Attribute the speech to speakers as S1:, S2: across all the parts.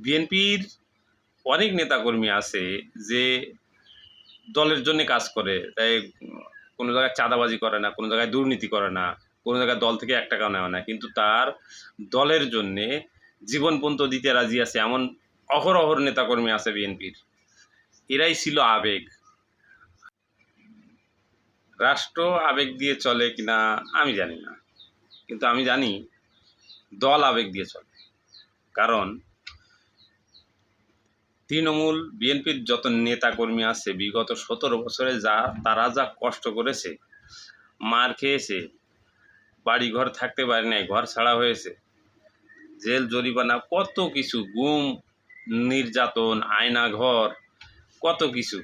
S1: বিএনপির অনেক নেতাকর্মী আছে যে দলের জন্য কাজ করে, তাই কোনো জায়গায় চাঁদাবাজি করে না, কোনো জায়গায় দুর্নীতি করে না, কোনো জায়গায় দল থেকে 1 টাকাও নেওয়া না, কিন্তু তার দলের জন্যে জীবন পর্যন্ত দিতে রাজি আছে এমন অহরহ নেতাকর্মী আছে বিএনপির। এরাই ছিল আবেগ। রাষ্ট্র আবেগ দিয়ে চলে কিনা আমি জানি না, কিন্তু আমি জানি দল আবেগ দিয়ে চলে। কারণ তৃণমূল বিএনপির যত নেতাকর্মী আছে বিগত 17 বছরে তারা যা কষ্ট করেছে, মার খেয়েছে, বাড়িঘর থাকতে পারে নাই, ঘর ছাড়া হয়েছে, জেল জরিমানা, কত কিছু, গুম, নির্যাতন, আয়নাঘর, কত কিছু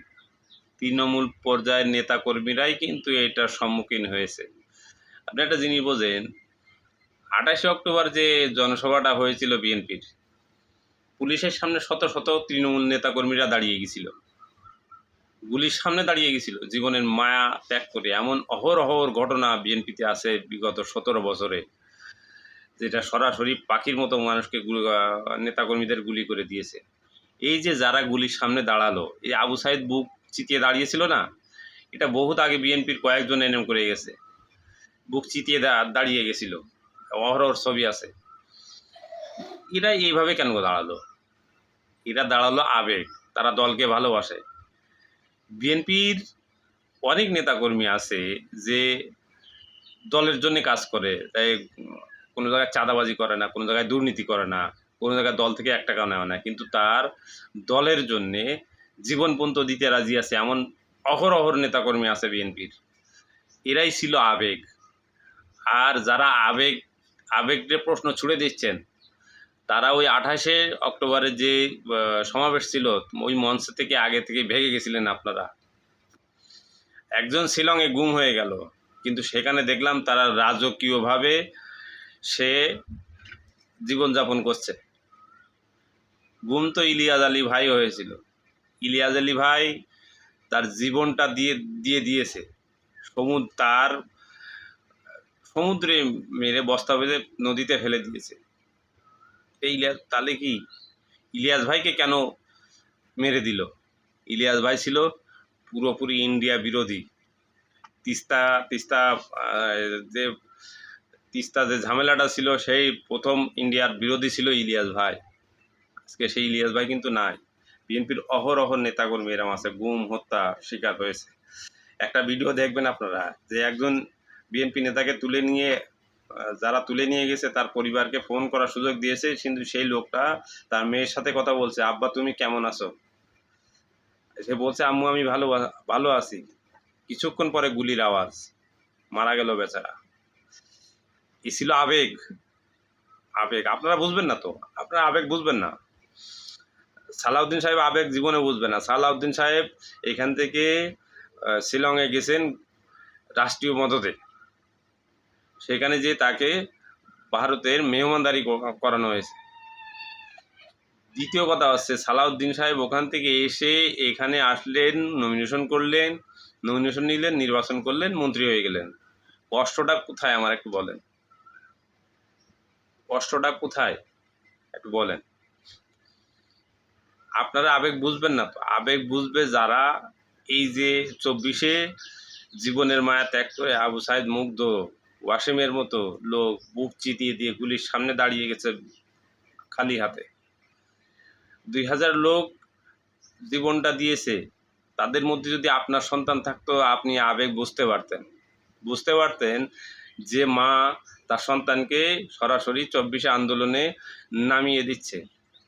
S1: তৃণমূল পর্যায়ের নেতাকর্মীরাই কিন্তু এটার সম্মুখীন হয়েছে। আপনি একটা জিনিস বোঝেন, 28শে অক্টোবর যে জনসভাটা হয়েছিল বিএনপির, পুলিশের সামনে শত শত তৃণমূল নেতাকর্মীরা দাঁড়িয়ে গেছিল, গুলির সামনে দাঁড়িয়ে গেছিল জীবনের মায়া ত্যাগ করে। এমন অহরহর ঘটনা বিএনপিতে আছে বিগত 17 বছরে, যেটা সরাসরি পাখির মতো মানুষকে নেতাকর্মীদের গুলি করে দিয়েছে। এই যে যারা গুলির সামনে দাঁড়ালো, এই আবু সাইদ বুক চিতিয়ে দাঁড়িয়েছিল না, এটা বহুত আগে বিএনপির কয়েকজন এনএম করে গেছে, বুক চিতিয়ে দাঁড়িয়ে গেছিল, অহরহর ছবি আছে। এরা এইভাবে কেন দাঁড়ালো? এরা দাঁড়ালো আবেগ, তারা দলকে ভালোবাসে। বিএনপির অনেক নেতাকর্মী আছে যে দলের জন্য কাজ করে, তাই কোনো জায়গায় চাঁদাবাজি করে না, কোনো জায়গায় দুর্নীতি করে না, কোনো জায়গায় দল থেকে 1 টাকাও নেওয়া না, কিন্তু তার দলের জন্যে জীবন পর্যন্ত দিতে রাজি আছে এমন অহরহর নেতাকর্মী আছে বিএনপির। এরাই ছিল আবেগ। আর যারা আবেগের প্রশ্ন ছুড়ে দিচ্ছেন, তারা ওই 28শে অক্টোবরের যে সমাবেশ ছিল, ওই মঞ্চ থেকে আগে থেকে ভেগে গেছিলেন আপনারা। একজন শিলংয়ে গুম হয়ে গেল, কিন্তু সেখানে দেখলাম তারা রাজকীয়ভাবে সে জীবনযাপন করছে। গুম তো ইলিয়াস আলী ভাই হয়েছিল। ইলিয়াস আলী ভাই তার জীবনটা দিয়েছে, তার সমুদ্রে মেরে বস্তা বেঁধে নদীতে ফেলে দিয়েছে। তাহলে কি ইলিয়াস ভাইকে কেন মেরে দিল? ইলিয়াস ভাই ছিল পুরোপুরি ইন্ডিয়া বিরোধী। তিস্তা যে ঝামেলাটা ছিল, সেই প্রথম ইন্ডিয়ার বিরোধী ছিল ইলিয়াস ভাই। আজকে সেই ইলিয়াস ভাই কিন্তু নাই। বিএনপির অহরহ নেতাকর্মী এরম আছে, গুম, হত্যা শিকার হয়েছে। একটা ভিডিও দেখবেন আপনারা, যে একজন বিএনপি নেতাকে যারা তুলে নিয়ে গেছে তার পরিবারকে ফোন করার সুযোগ দিয়েছে, কিন্তু সেই লোকটা তার মেয়ের সাথে কথা বলছে, আব্বা তুমি কেমন আছো? সে বলছে, আম্মু আমি ভালো আছি। কিছুক্ষণ পরে গুলির আওয়াজ, মারা গেল বেচারা। এ ছিল আবেগ। আপনারা বুঝবেন না তো, আপনারা আবেগ বুঝবেন না। সালাউদ্দিন সাহেব আবেগ জীবনে বুঝবে না। সালাউদ্দিন সাহেব এখান থেকে শিলংয়ে গেছেন রাষ্ট্রীয় মদতে, সেখানে যে তাকে ভারতের মেহমানদারি করানো হয়েছে। দ্বিতীয় কথা হচ্ছে, সালাউদ্দিন সাহেব ওখান থেকে এসে এখানে আসলেন, নমিনেশন নিলেন, নির্বাচন করলেন, মন্ত্রী হয়ে গেলেন। কষ্টটা কোথায় আমার একটু বলেন, কষ্টটা কোথায় একটু বলেন। আপনারা আবেগ বুঝবেন না তো। আবেগ বুঝবে যারা এই যে 24-এ জীবনের মায়া ত্যাগ করে আবু সাইদ মুগ্ধ, ওয়াসিমের মতো লোক বুক চিতিয়ে দিয়ে গুলির সামনে দাঁড়িয়ে গেছে খালি হাতে। 2000 লোক জীবনটা দিয়েছে, তাদের মধ্যে যদি আপনার সন্তান থাকতো, আপনি আবেগ বুঝতে পারতেন যে মা তার সন্তানকে সরাসরি 24-এ আন্দোলনে নামিয়ে দিচ্ছে।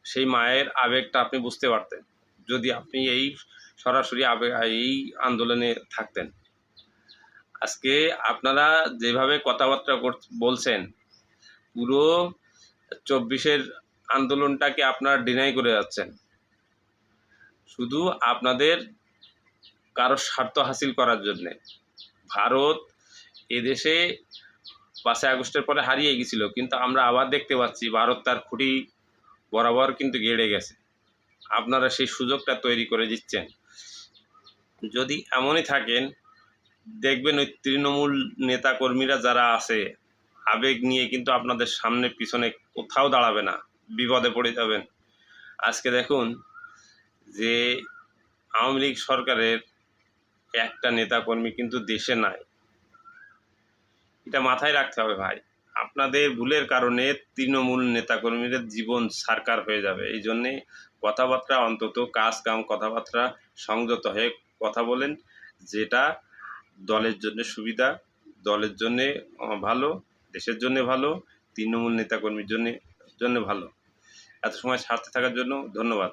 S1: সেই মায়ের আবেগটা আপনি বুঝতে পারতেন যদি আপনি এই সরাসরি এই আন্দোলনে থাকতেন। আজকে আপনারা যেভাবে কথাবার্তা বলছেন, পুরো 24-এর আন্দোলনটাকে আপনারা ডিনাই করে যাচ্ছেন, শুধু আপনাদের কারো স্বার্থ হাসিল করার জন্যে। ভারত এদেশে 5 আগস্টের পরে হারিয়ে গেছিল, কিন্তু আমরা আবার দেখতে পাচ্ছি ভারত তার খুঁটি বরাবর কিন্তু গেড়ে গেছে। আপনারা সেই সুযোগটা তৈরি করে দিচ্ছেন। যদি এমনই থাকেন, দেখবেন ওই তৃণমূল নেতাকর্মীরা যারা আছে আবেগ নিয়ে কিন্তু আপনাদের সামনে পিছনে কোথাও দাঁড়াবে না, বিপদে পড়ে যাবেন। আজকে দেখুন যে আওয়ামী লীগ সরকারের একটা নেতাকর্মী কিন্তু দেশে নাই। এটা মাথায় রাখতে হবে ভাই। আপনাদের ভুলের কারণে তৃণমূল নেতাকর্মীদের জীবন ছারকার হয়ে যাবে। এই জন্যে কথাবার্তা অন্তত কাজ কাম কথাবার্তা সংযত হয়ে কথা বলেন, যেটা দলের জন্য সুবিধা, দলের জন্যে ভালো, দেশের জন্য ভালো, তৃণমূল নেতাকর্মীর জন্য ভালো। এত সময় সাথে থাকার জন্য ধন্যবাদ।